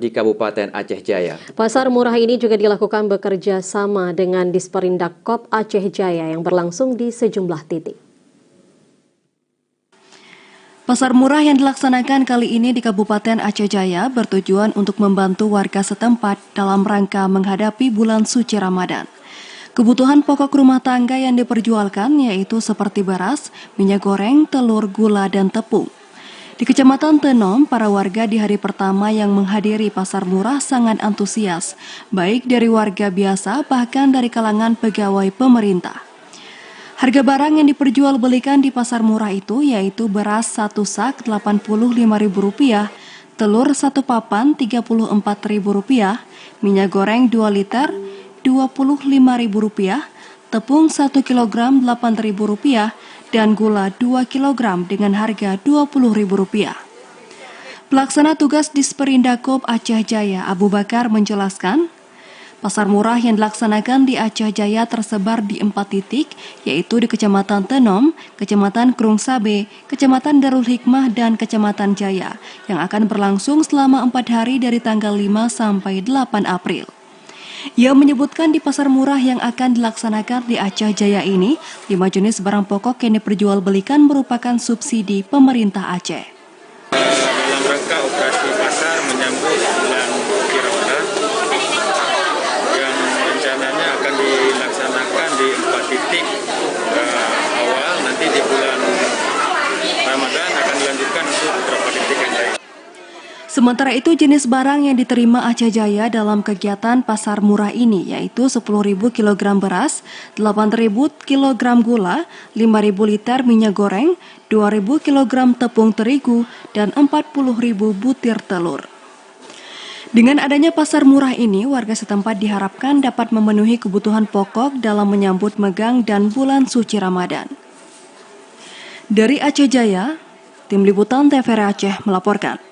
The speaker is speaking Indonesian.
di Kabupaten Aceh Jaya. Pasar murah ini juga dilakukan bekerja sama dengan Disperindak Kop Aceh Jaya yang berlangsung di sejumlah titik. Pasar murah yang dilaksanakan kali ini di Kabupaten Aceh Jaya bertujuan untuk membantu warga setempat dalam rangka menghadapi bulan suci Ramadan. Kebutuhan pokok rumah tangga yang diperjualkan yaitu seperti beras, minyak goreng, telur, gula, dan tepung. Di Kecamatan Tenom, para warga di hari pertama yang menghadiri pasar murah sangat antusias, baik dari warga biasa bahkan dari kalangan pegawai pemerintah. Harga barang yang diperjualbelikan di pasar murah itu yaitu beras 1 sak Rp85.000, telur 1 papan Rp34.000, minyak goreng 2 liter Rp25.000, tepung 1 kg Rp8.000, dan gula 2 kg dengan harga Rp20.000. Pelaksana tugas Disperindak Kop Aceh Jaya Abu Bakar menjelaskan, pasar murah yang dilaksanakan di Aceh Jaya tersebar di 4 titik, yaitu di Kecamatan Tenom, Kecamatan Krung Sabe, Kecamatan Darul Hikmah, dan Kecamatan Jaya, yang akan berlangsung selama 4 hari dari tanggal 5 sampai 8 April. Ia menyebutkan di pasar murah yang akan dilaksanakan di Aceh Jaya ini, 5 jenis barang pokok yang diperjualbelikan merupakan subsidi pemerintah Aceh. Dalam rangka operasi pasar menyambut bulan suci Ramadan yang rencananya akan dilaksanakan di 4 titik awal, nanti di bulan Ramadan akan dilanjutkan untuk beberapa titik yang lain. Sementara itu, jenis barang yang diterima Aceh Jaya dalam kegiatan pasar murah ini yaitu 10.000 kg beras, 8.000 kg gula, 5.000 liter minyak goreng, 2.000 kg tepung terigu, dan 40.000 butir telur. Dengan adanya pasar murah ini, warga setempat diharapkan dapat memenuhi kebutuhan pokok dalam menyambut megang dan bulan suci Ramadan. Dari Aceh Jaya, Tim Liputan TVRI Aceh melaporkan.